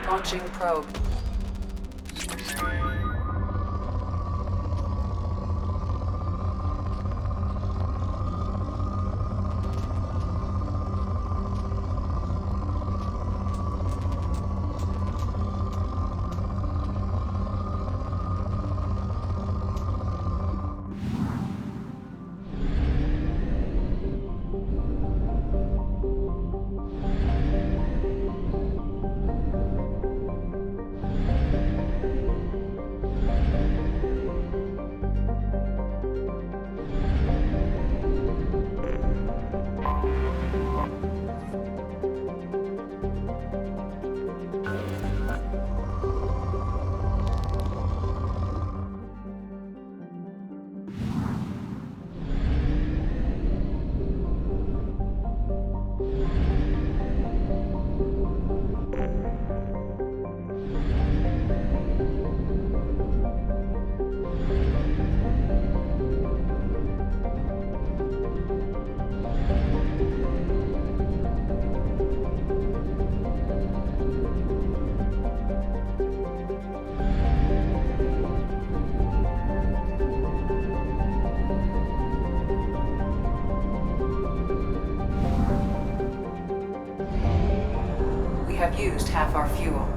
Launching probe. Have used half our fuel.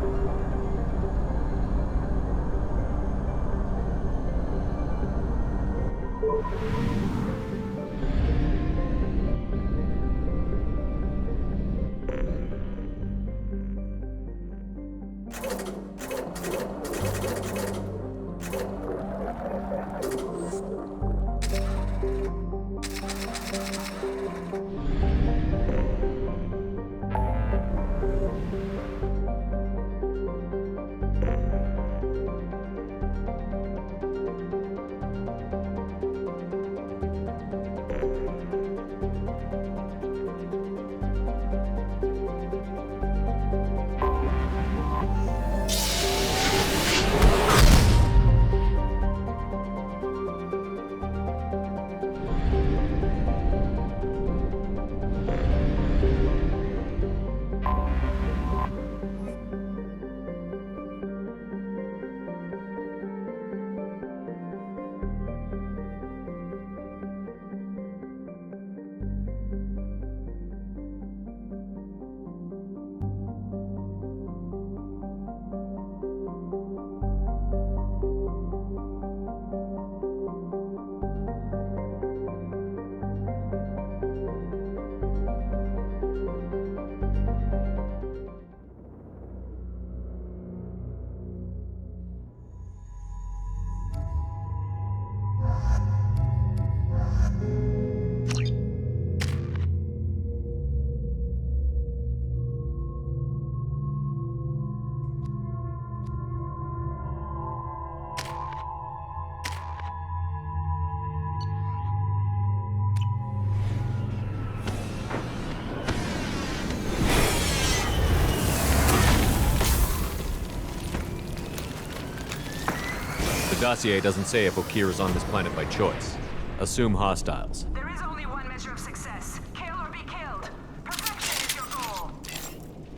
The dossier doesn't say if Okeer is on this planet by choice. Assume hostiles. There is only one measure of success. Kill or be killed. Perfection is your goal.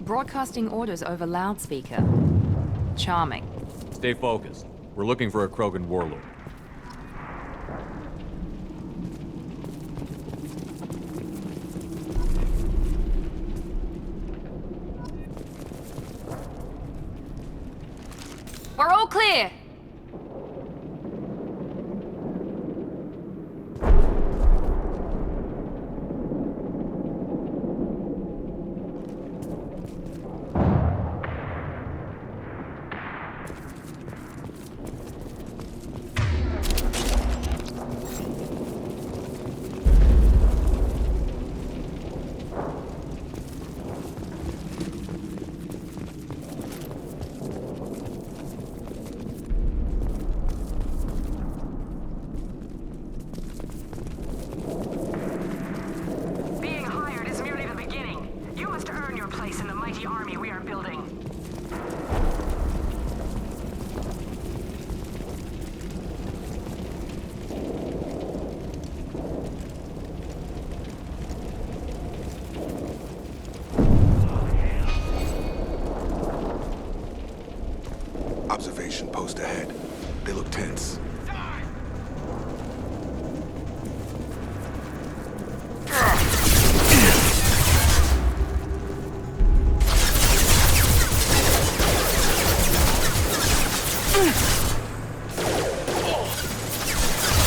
Broadcasting orders over loudspeaker. Charming. Stay focused. We're looking for a Krogan Warlord. We're all clear! extraction post ahead. They look tense.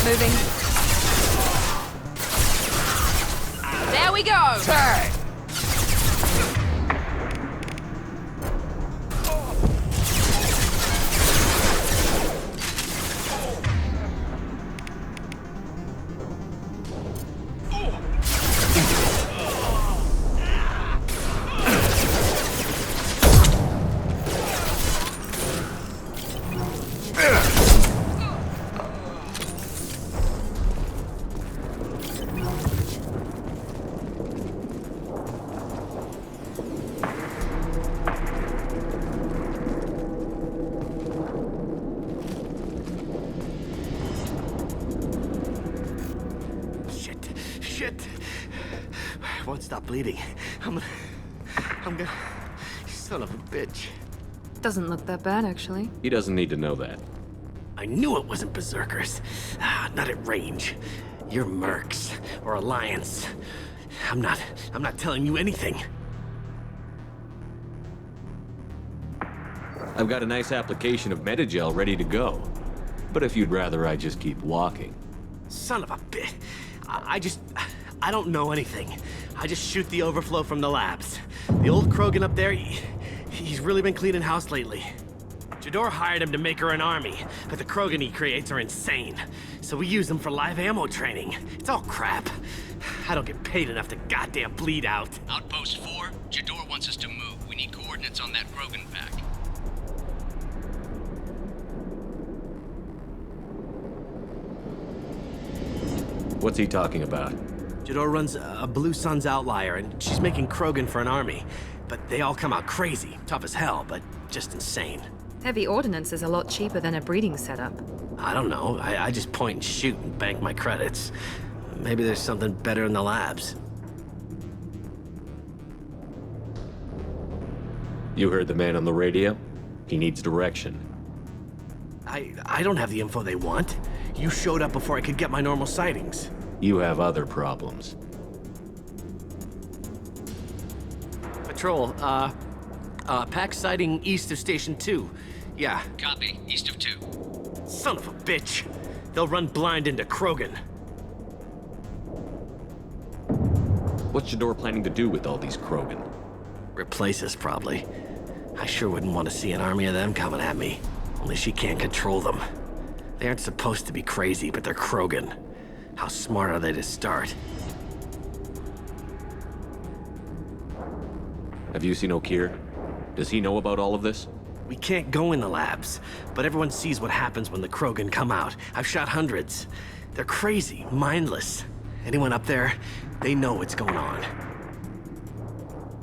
Moving. There we go! Turn! Shit! I won't stop bleeding. I'm gonna... Son of a bitch. Doesn't look that bad, actually. He doesn't need to know that. I knew it wasn't berserkers. Not at range. You're mercs, or Alliance. I'm not telling you anything. I've got a nice application of Metagel ready to go. But if you'd rather I just keep walking. Son of a bitch. I don't know anything. I just shoot the overflow from the labs. The old Krogan up there, he's really been cleaning house lately. Jador hired him to make her an army, but the Krogan he creates are insane. So we use them for live ammo training. It's all crap. I don't get paid enough to goddamn bleed out. Outpost 4, Jador wants us to move. We need coordinates on that Krogan pack. What's he talking about? Jador runs a Blue Suns outlier, and she's making Krogan for an army. But they all come out crazy, tough as hell, but just insane. Heavy ordnance is a lot cheaper than a breeding setup. I don't know. I just point and shoot and bank my credits. Maybe there's something better in the labs. You heard the man on the radio? He needs direction. I don't have the info they want. You showed up before I could get my normal sightings. You have other problems. Patrol, pack sighting east of Station 2. Yeah. Copy. East of 2. Son of a bitch. They'll run blind into Krogan. What's Jador planning to do with all these Krogan? Replace us, probably. I sure wouldn't want to see an army of them coming at me. Only she can't control them. They aren't supposed to be crazy, but they're Krogan. How smart are they to start? Have you seen Okeer? Does he know about all of this? We can't go in the labs, but everyone sees what happens when the Krogan come out. I've shot hundreds. They're crazy, mindless. Anyone up there, they know what's going on.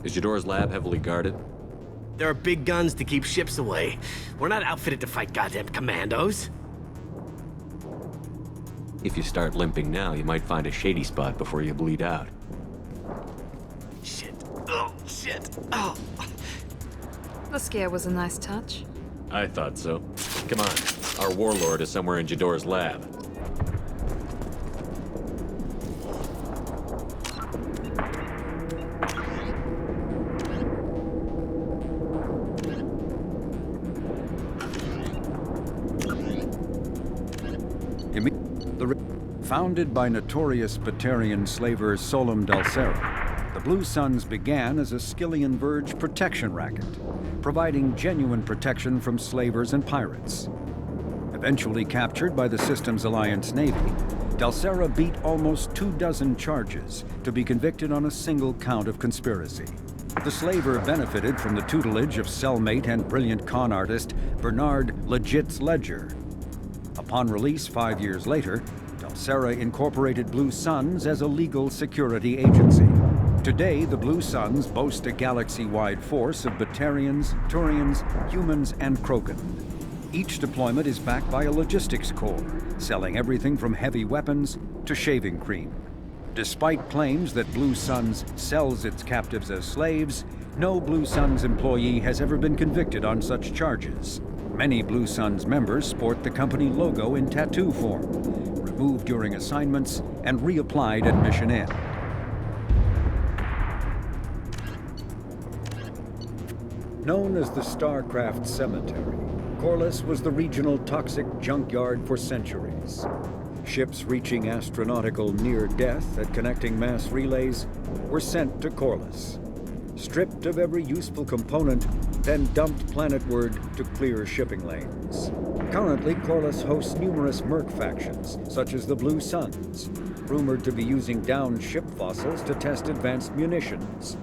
Is Jador's lab heavily guarded? There are big guns to keep ships away. We're not outfitted to fight goddamn commandos. If you start limping now, you might find a shady spot before you bleed out. Shit. Oh, shit. Oh. The scare was a nice touch. I thought so. Come on. Our Warlord is somewhere in Jador's lab. Founded by notorious Batarian slaver Solum Dalsera, the Blue Suns began as a Skillian Verge protection racket, providing genuine protection from slavers and pirates. Eventually captured by the system's Alliance Navy, Dalsera beat almost 24 charges to be convicted on a single count of conspiracy. The slaver benefited from the tutelage of cellmate and brilliant con artist Bernard Legit's Ledger. Upon release 5 years later, Dalsera incorporated Blue Suns as a legal security agency. Today, the Blue Suns boast a galaxy-wide force of Batarians, Turians, humans, and Krogan. Each deployment is backed by a logistics corps, selling everything from heavy weapons to shaving cream. Despite claims that Blue Suns sells its captives as slaves, no Blue Suns employee has ever been convicted on such charges. Many Blue Suns members sport the company logo in tattoo form, removed during assignments and reapplied at mission end. Known as the Starcraft Cemetery, Korlus was the regional toxic junkyard for centuries. Ships reaching astronautical near-death at connecting mass relays were sent to Korlus, stripped of every useful component, then dumped planetward to clear shipping lanes. Currently, Korlus hosts numerous merc factions, such as the Blue Suns, rumored to be using downed ship fossils to test advanced munitions.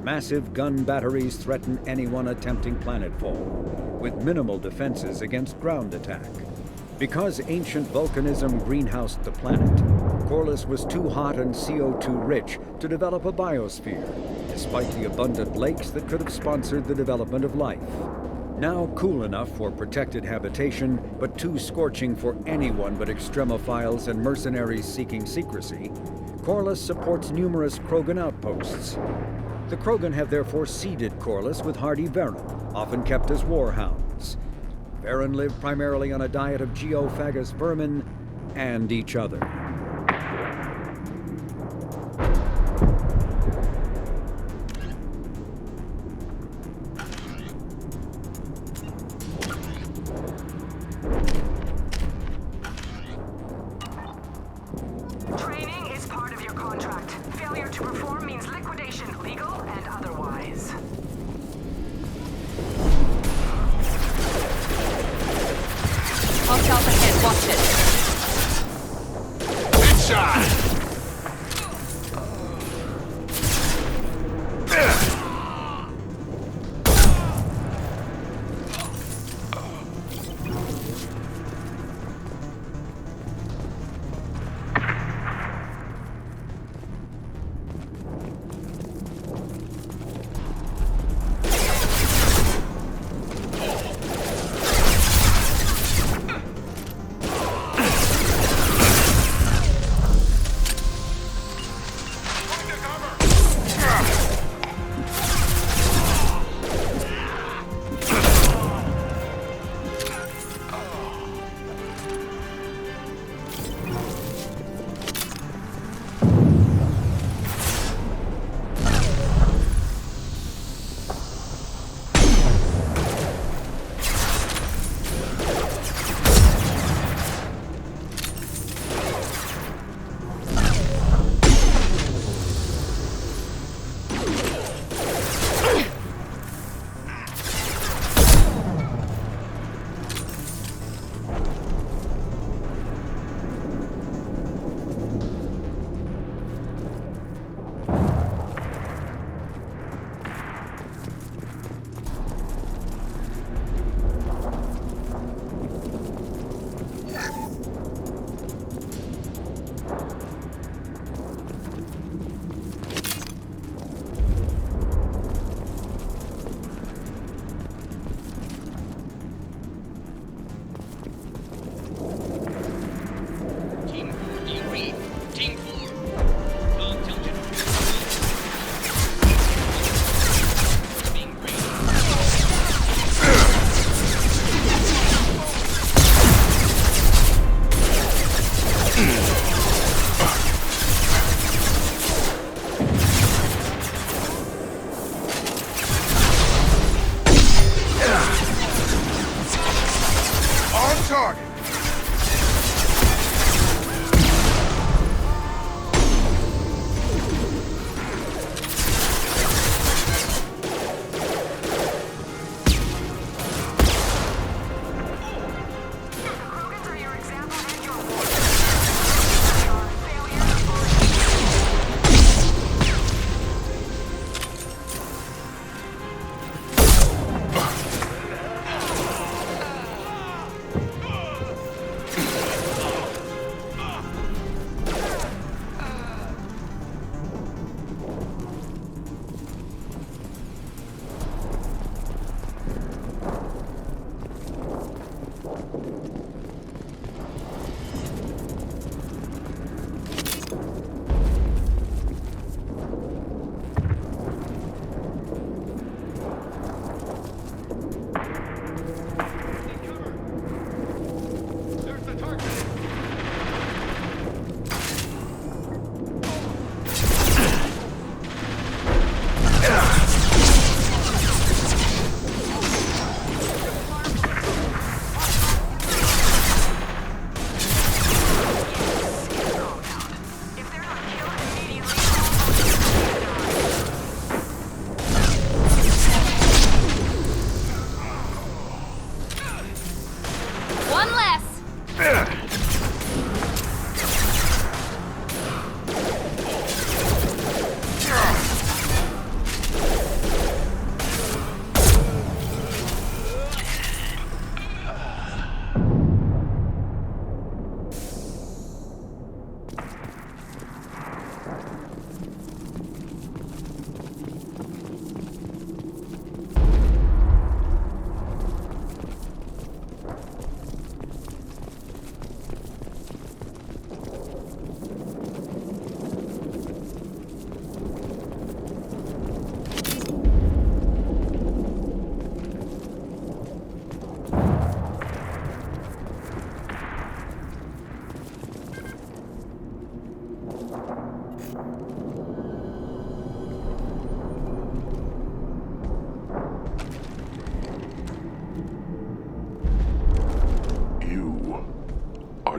Massive gun batteries threaten anyone attempting planetfall, with minimal defenses against ground attack. Because ancient volcanism greenhoused the planet, Korlus was too hot and CO2 rich to develop a biosphere, despite the abundant lakes that could have sponsored the development of life. Now cool enough for protected habitation, but too scorching for anyone but extremophiles and mercenaries seeking secrecy, Korlus supports numerous Krogan outposts. The Krogan have therefore seeded Korlus with hardy Varen, often kept as warhounds. Varen live primarily on a diet of geophagous vermin and each other. Training is part of your contract. Failure to perform means liquidation, legal and otherwise. Hostiles ahead, watch it. Headshot!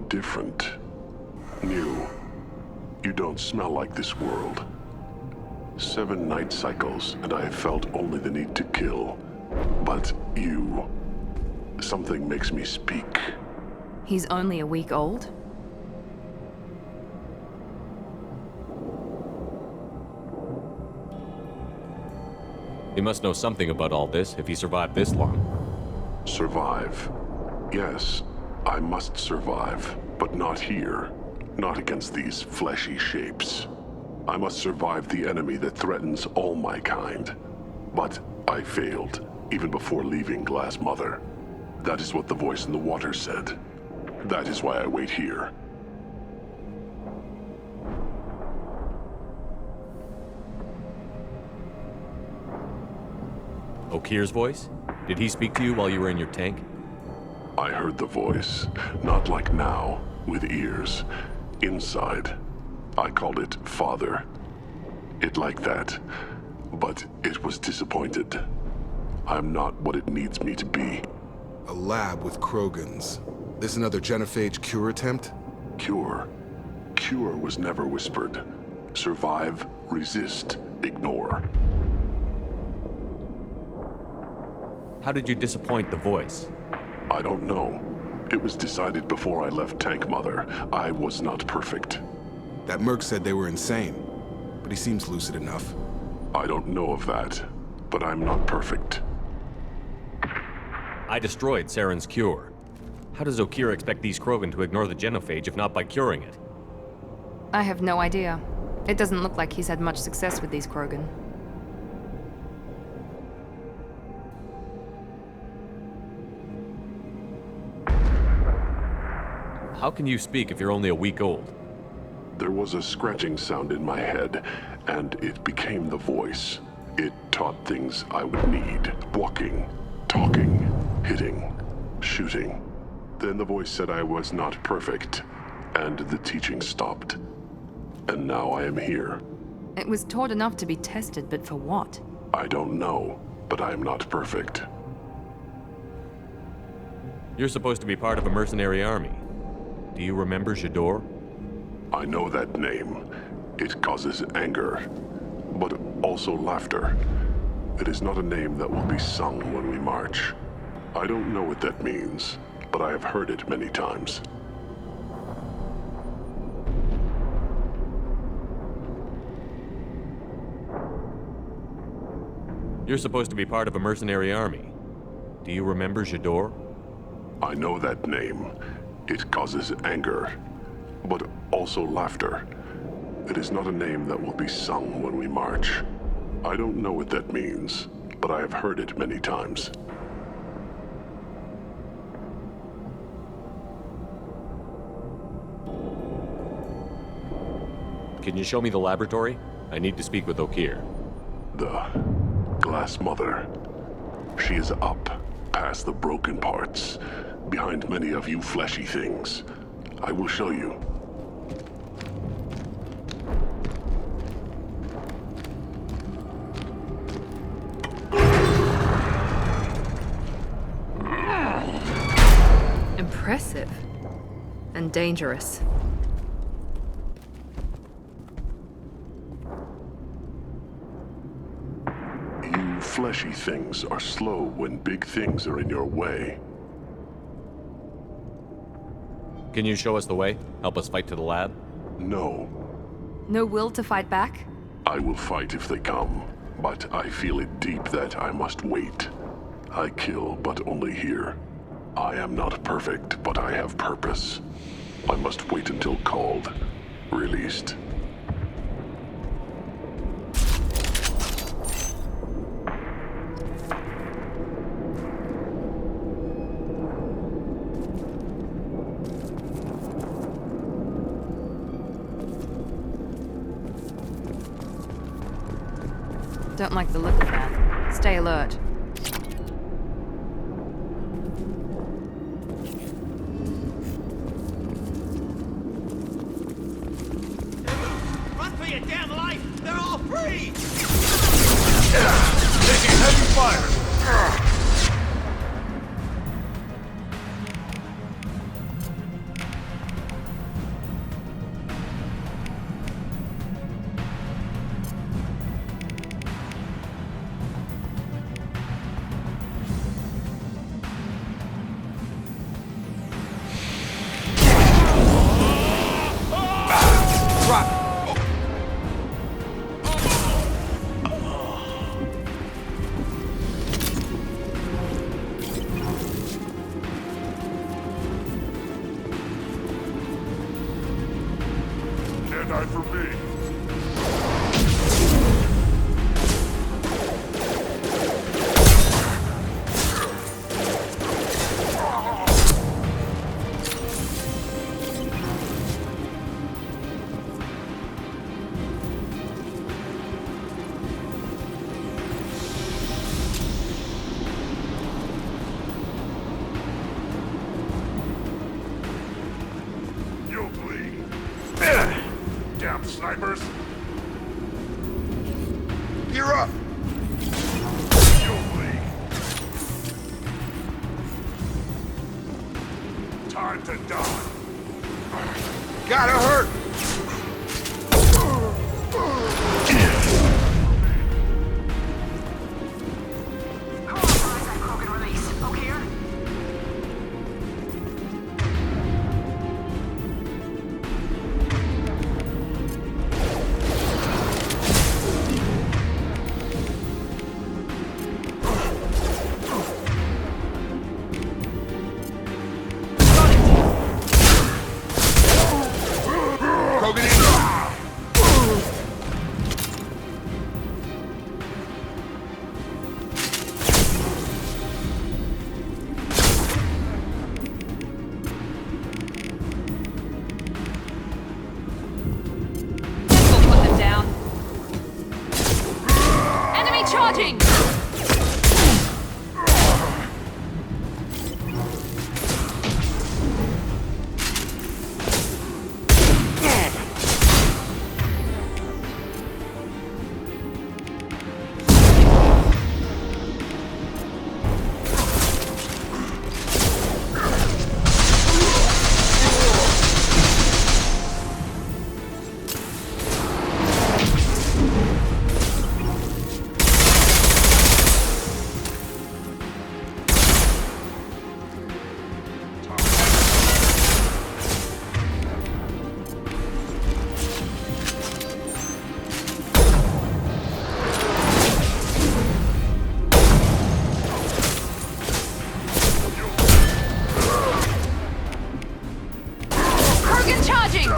different. New. You don't smell like this world. 7 night cycles, and I have felt only the need to kill. But you... something makes me speak. He's only a week old? He must know something about all this if he survived this long. Survive. Yes, I must survive, but not here. Not against these fleshy shapes. I must survive the enemy that threatens all my kind. But I failed, even before leaving Glass Mother. That is what the voice in the water said. That is why I wait here. Okeer's voice? Did he speak to you while you were in your tank? I heard the voice, not like now, with ears. Inside. I called it Father. It like that. But it was disappointed. I'm not what it needs me to be. A lab with Krogans. This another genophage cure attempt? Cure. Cure was never whispered. Survive, resist, ignore. How did you disappoint the voice? I don't know. It was decided before I left Tank Mother. I was not perfect. That merc said they were insane, but he seems lucid enough. I don't know of that, but I'm not perfect. I destroyed Saren's cure. How does Okeer expect these Krogan to ignore the genophage if not by curing it? I have no idea. It doesn't look like he's had much success with these Krogan. How can you speak if you're only a week old? There was a scratching sound in my head, and it became the voice. It taught things I would need. Walking, talking, hitting, shooting. Then the voice said I was not perfect, and the teaching stopped. And now I am here. It was taught enough to be tested, but for what? I don't know, but I am not perfect. You're supposed to be part of a mercenary army. Do you remember Jador? I know that name. It causes anger, but also laughter. It is not a name that will be sung when we march. I don't know what that means, but I have heard it many times. You're supposed to be part of a mercenary army. Do you remember Jador? I know that name. It causes anger, but also laughter. It is not a name that will be sung when we march. I don't know what that means, but I have heard it many times. Can you show me the laboratory? I need to speak with Okeer. The Glass Mother. She is up, past the broken parts, behind many of you fleshy things. I will show you. Impressive. And dangerous. You fleshy things are slow when big things are in your way. Can you show us the way? Help us fight to the lab? No, No will to fight back? I will fight if they come, but I feel it deep that I must wait. I kill, but only here. I am not perfect, but I have purpose. I must wait until called, released. Don't like the look of that. Stay alert. Run for your damn life! They're all free! Taking heavy fire! tie-dye for me. You'll bleed. Damn snipers. You're up. You'll bleed. Time to die. Gotta hurt! Authorize that Krogan release. Okeer? Krogan in! This will put them down. Enemy charging! Krogan charging!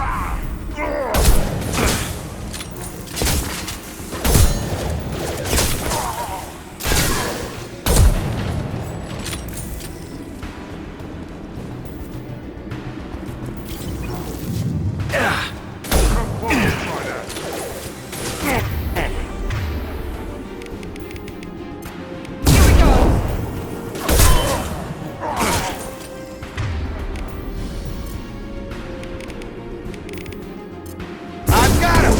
Come close and try that. Here we go! I've got him!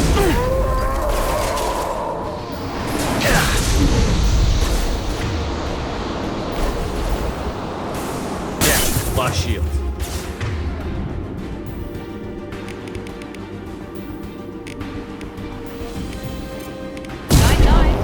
Yeah, lost shield. Nine, nine.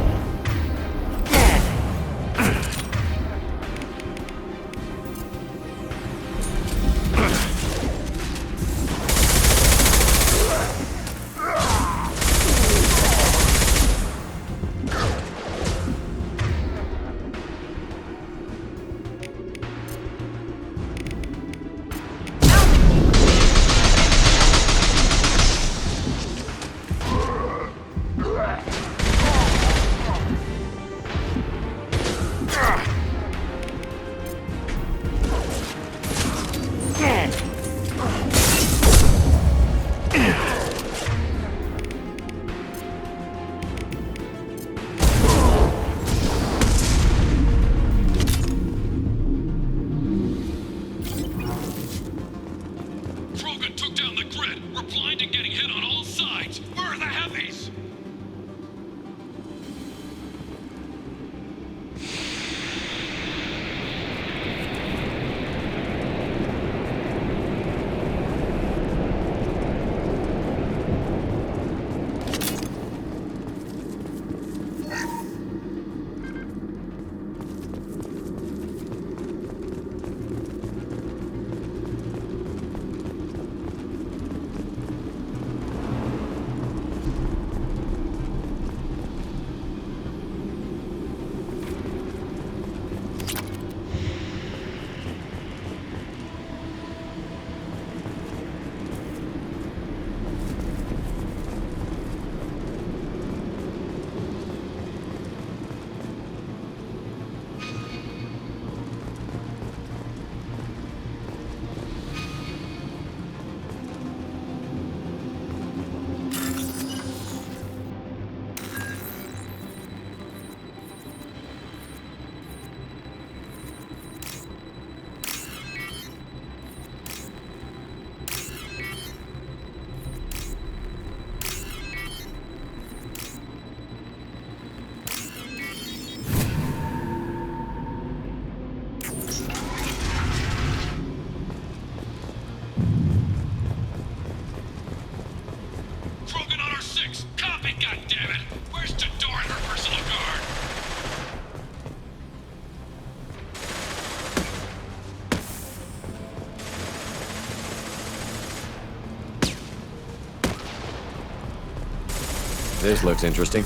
This looks interesting.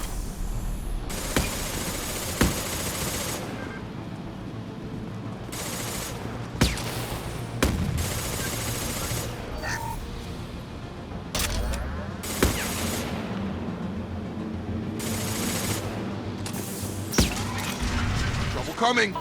Trouble coming!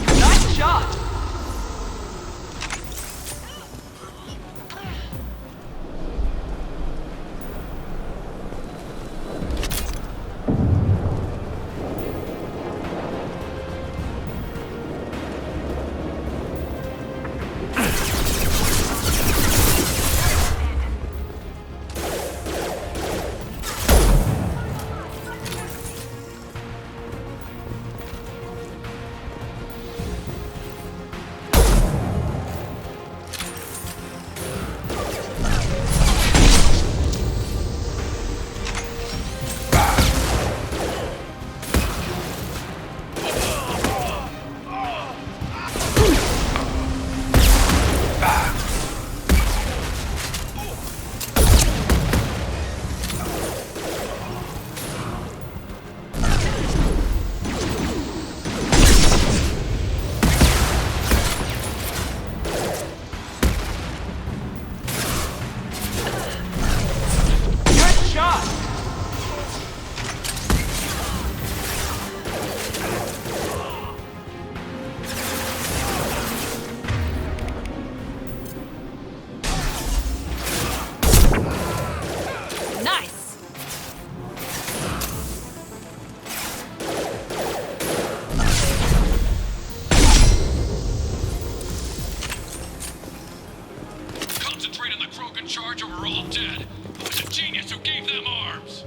Nice shot! Concentrate on the Krogan charge or we're all dead. Who was a genius who gave them arms?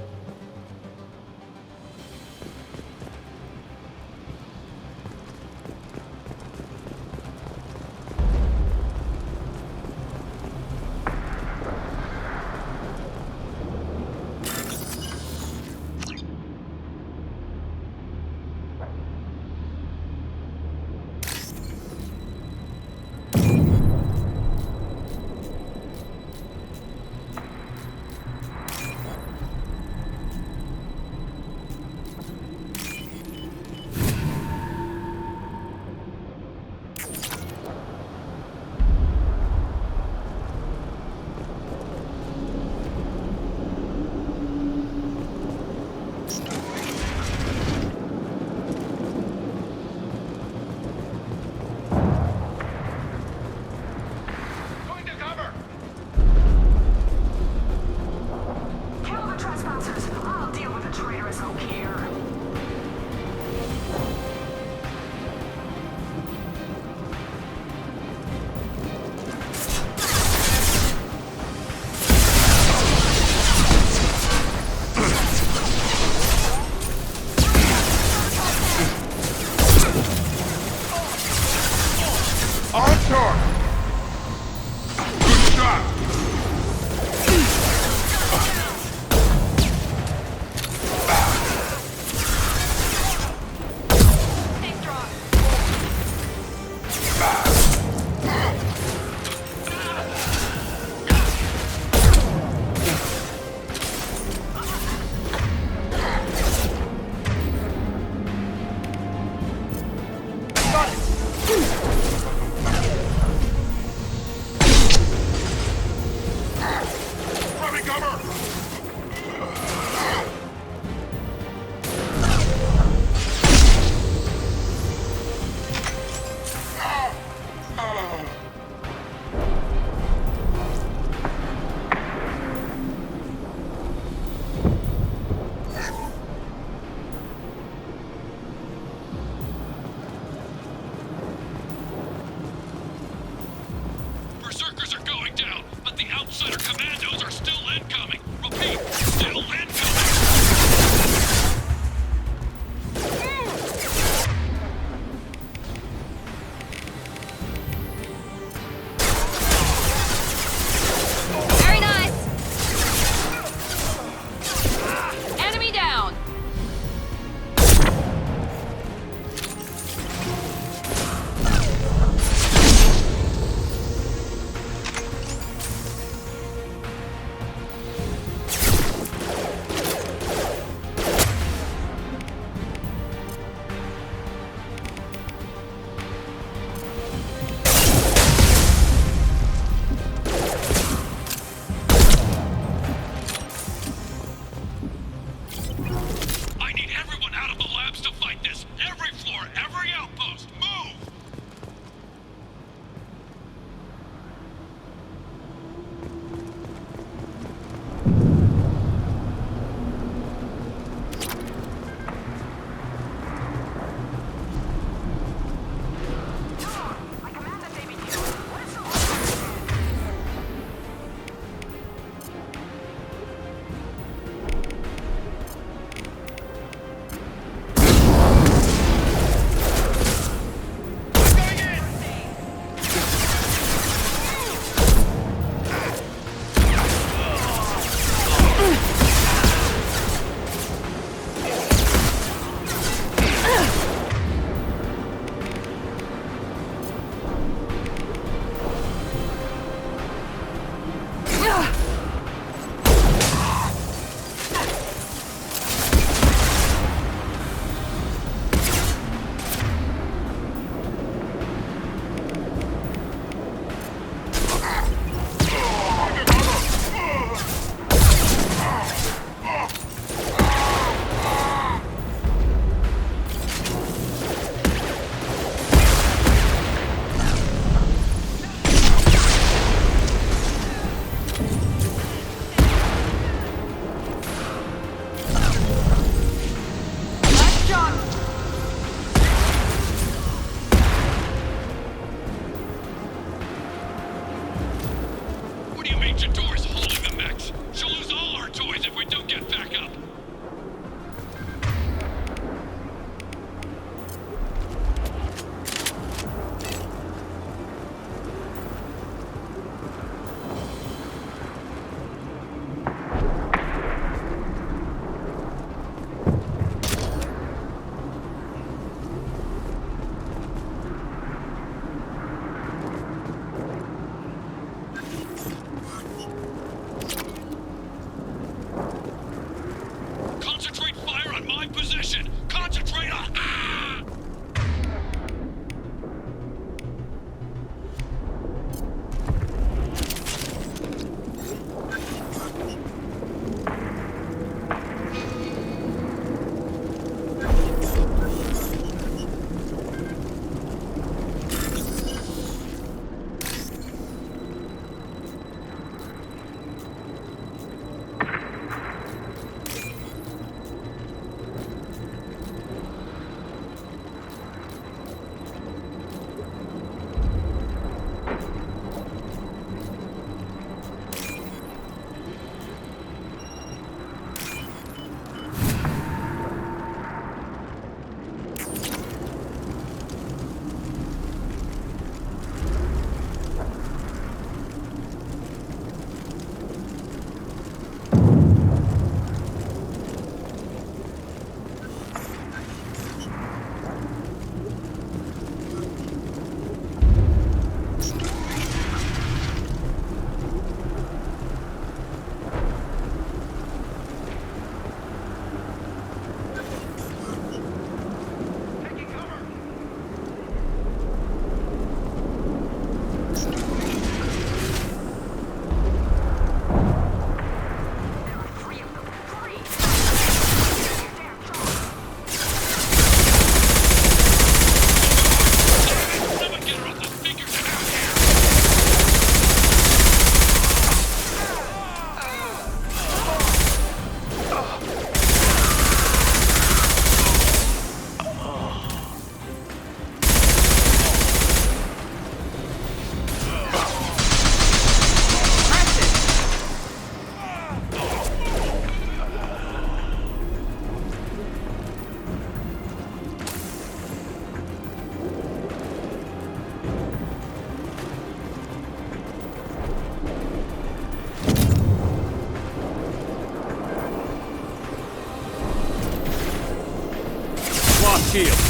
shield.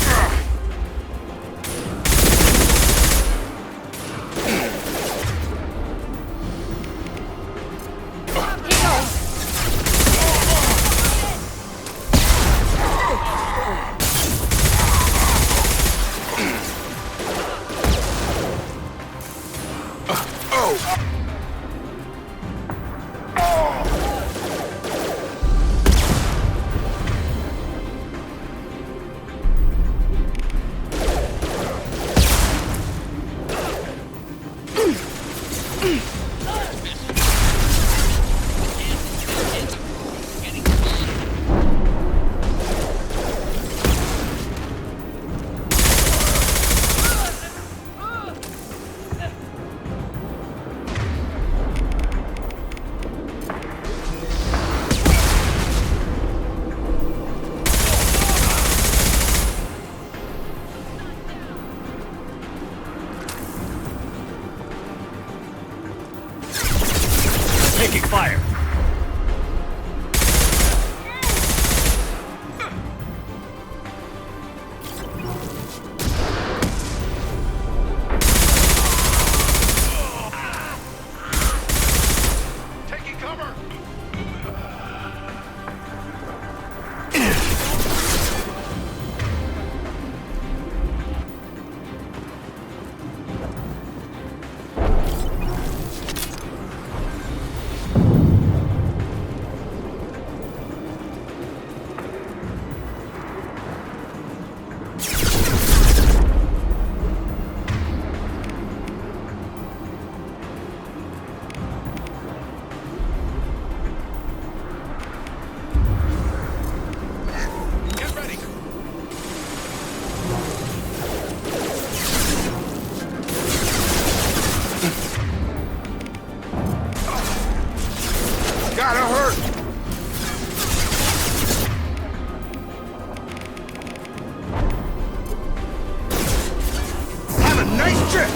Taking fire. Taking cover! Gotta hurt! Have a nice trip!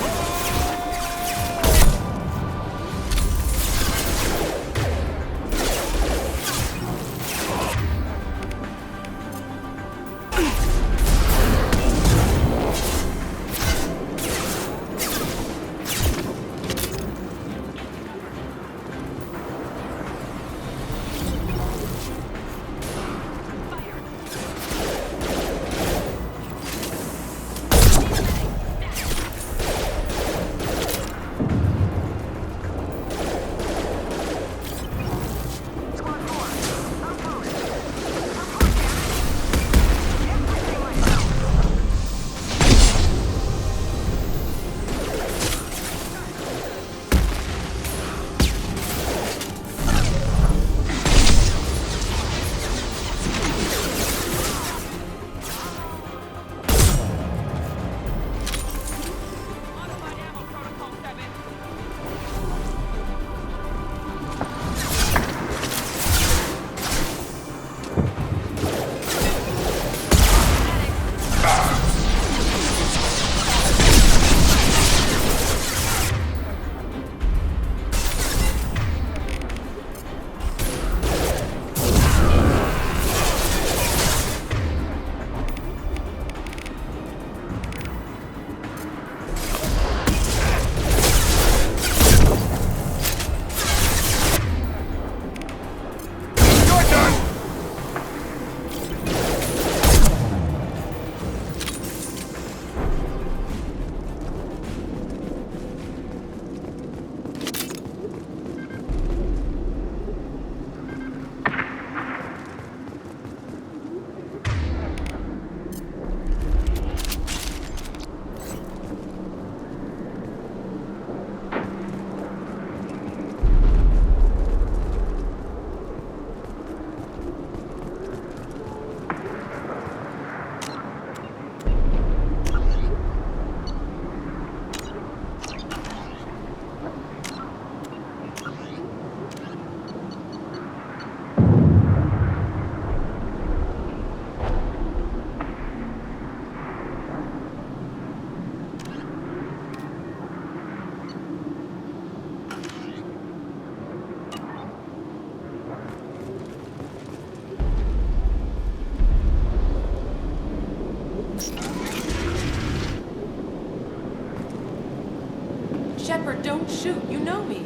Don't shoot, you know me.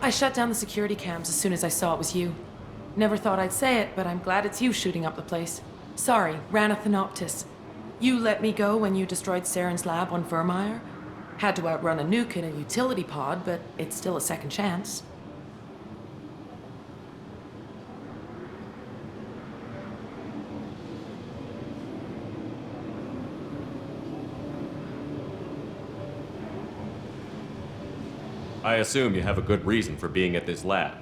I shut down the security cams as soon as I saw it was you. Never thought I'd say it, but I'm glad it's you shooting up the place. Sorry, Rana Thanoptis. You let me go when you destroyed Saren's lab on Vermeer. Had to outrun a nuke in a utility pod, but it's still a second chance. I assume you have a good reason for being at this lab.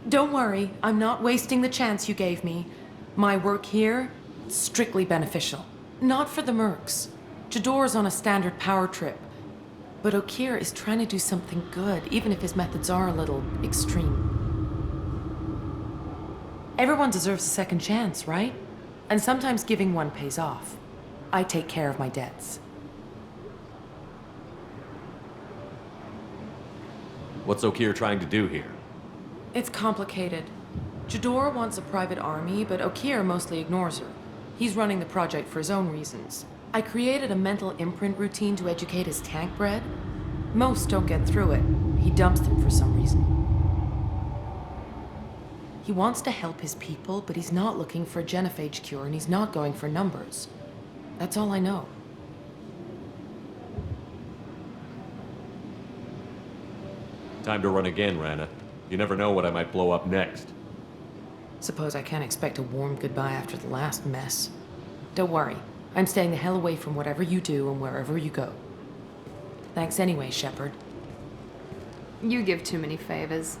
Don't worry, I'm not wasting the chance you gave me. My work here, strictly beneficial. Not for the mercs. Jador's on a standard power trip. But Okeer is trying to do something good, even if his methods are a little extreme. Everyone deserves a second chance, right? And sometimes giving one pays off. I take care of my debts. What's Okeer trying to do here? It's complicated. Jador wants a private army, but Okeer mostly ignores her. He's running the project for his own reasons. I created a mental imprint routine to educate his tank bred. Most don't get through it. He dumps them for some reason. He wants to help his people, but he's not looking for a genophage cure, and he's not going for numbers. That's all I know. Time to run again, Rana. You never know what I might blow up next. Suppose I can't expect a warm goodbye after the last mess. Don't worry. I'm staying the hell away from whatever you do and wherever you go. Thanks anyway, Shepard. You give too many favors.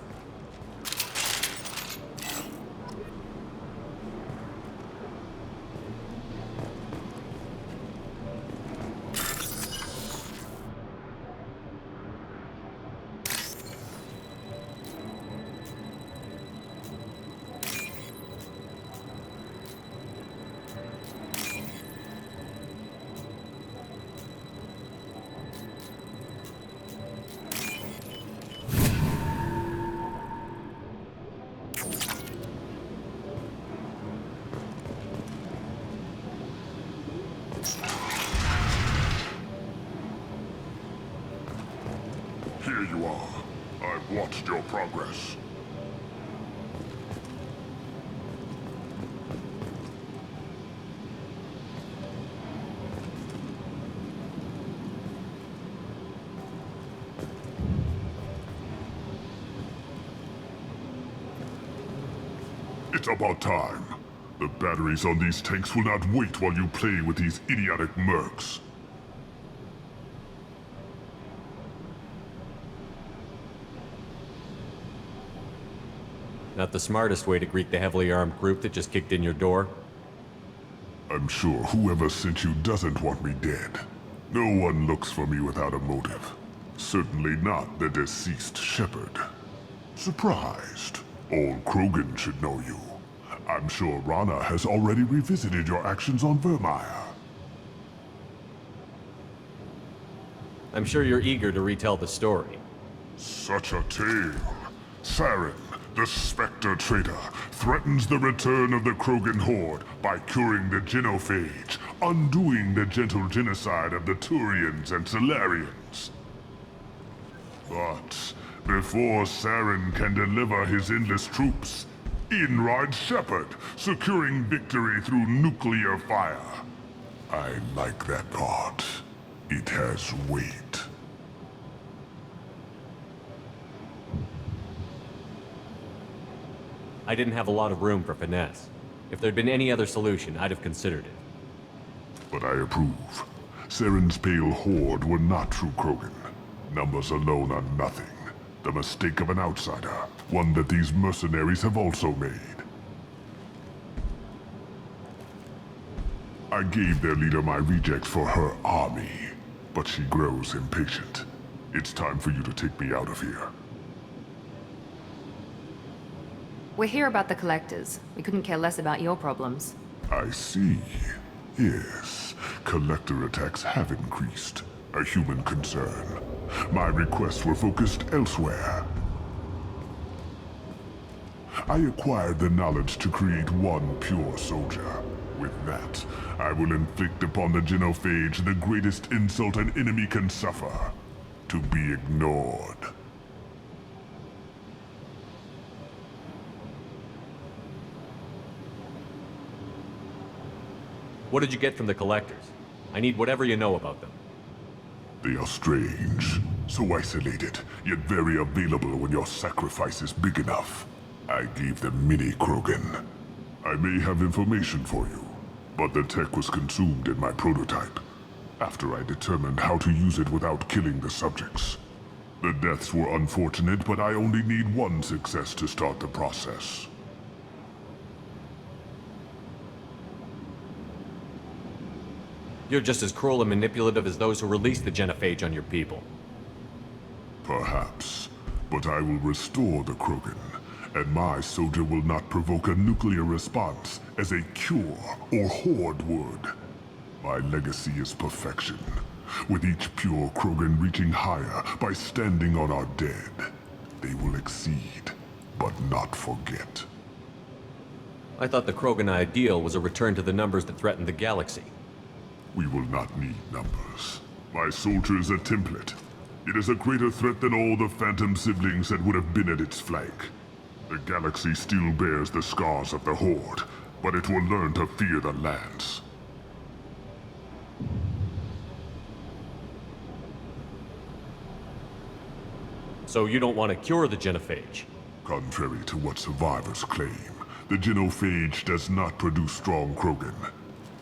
Here you are. I've watched your progress. It's about time. The batteries on these tanks will not wait while you play with these idiotic mercs. Not the smartest way to greet the heavily armed group that just kicked in your door. I'm sure whoever sent you doesn't want me dead. No one looks for me without a motive. Certainly not the deceased Shepard. Surprised. All Krogan should know you. I'm sure Rana has already revisited your actions on Vermeer. I'm sure you're eager to retell the story. Such a tale. Saren, the Spectre traitor, threatens the return of the Krogan horde by curing the genophage, undoing the gentle genocide of the Turians and Solarians. But before Saren can deliver his endless troops, in rides Shepard, securing victory through nuclear fire. I like that part. It has weight. I didn't have a lot of room for finesse. If there'd been any other solution, I'd have considered it. But I approve. Saren's pale horde were not true Krogan. Numbers alone are nothing. The mistake of an outsider, one that these mercenaries have also made. I gave their leader my rejects for her army, but she grows impatient. It's time for you to take me out of here. We're here about the collectors. We couldn't care less about your problems. I see. Yes, collector attacks have increased. A human concern. My requests were focused elsewhere. I acquired the knowledge to create one pure soldier. With that, I will inflict upon the genophage the greatest insult an enemy can suffer. To be ignored. What did you get from the collectors? I need whatever you know about them. They are strange. So isolated, yet very available when your sacrifice is big enough. I gave them mini Krogan. I may have information for you, but the tech was consumed in my prototype, after I determined how to use it without killing the subjects. The deaths were unfortunate, but I only need one success to start the process. You're just as cruel and manipulative as those who released the genophage on your people. Perhaps, but I will restore the Krogan, and my soldier will not provoke a nuclear response as a cure or horde would. My legacy is perfection, with each pure Krogan reaching higher by standing on our dead. They will exceed, but not forget. I thought the Krogan ideal was a return to the numbers that threatened the galaxy. We will not need numbers. My soldier is a template. It is a greater threat than all the Phantom siblings that would have been at its flank. The galaxy still bears the scars of the Horde, but it will learn to fear the Lance. So you don't want to cure the genophage? Contrary to what survivors claim, the genophage does not produce strong Krogan.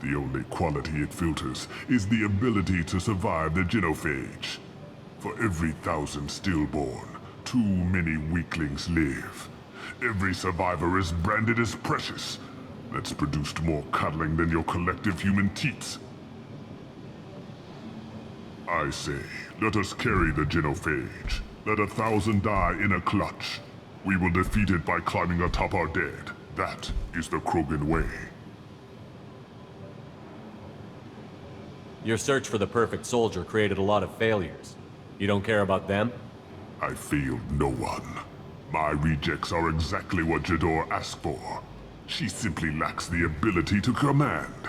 The only quality it filters is the ability to survive the genophage. For every 1,000 stillborn, too many weaklings live. Every survivor is branded as precious. That's produced more cuddling than your collective human teats. I say, let us carry the genophage. Let 1,000 die in a clutch. We will defeat it by climbing atop our dead. That is the Krogan way. Your search for the perfect soldier created a lot of failures. You don't care about them? I failed no one. My rejects are exactly what Jador asked for. She simply lacks the ability to command.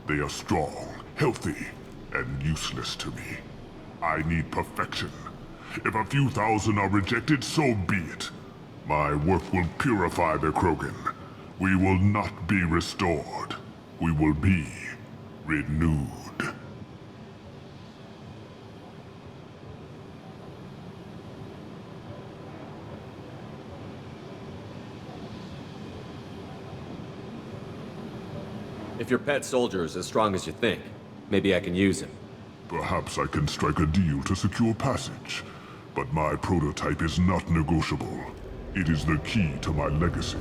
They are strong, healthy, and useless to me. I need perfection. If a few thousand are rejected, so be it. My work will purify the Krogan. We will not be restored. We will be renewed. If your pet soldier is as strong as you think, maybe I can use him. Perhaps I can strike a deal to secure passage. But my prototype is not negotiable. It is the key to my legacy.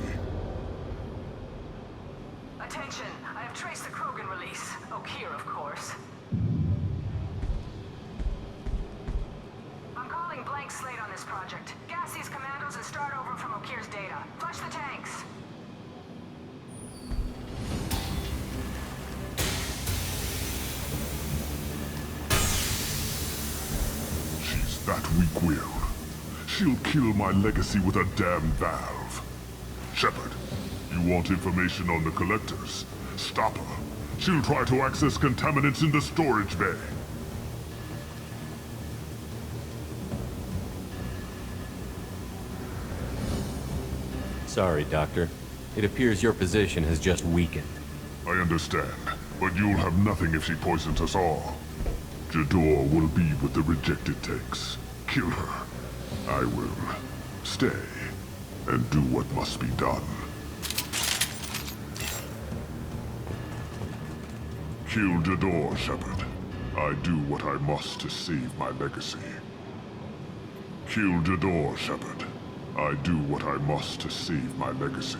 Attention, I have traced the Krogan release. Okeer, of course. I'm calling blank slate on this project. Gas these commandos and start over from Okeer's data. Flush the tanks. She's that weak-willed. She'll kill my legacy with a damn valve. Shepard, you want information on the collectors? Stop her. She'll try to access contaminants in the storage bay. Sorry, Doctor. It appears your position has just weakened. I understand, but you'll have nothing if she poisons us all. Jador will be with the rejected tanks. Kill her. I will stay and do what must be done. Kill Jador, Shepard. I do what I must to save my legacy. Kill Jador, Shepard. I do what I must to save my legacy.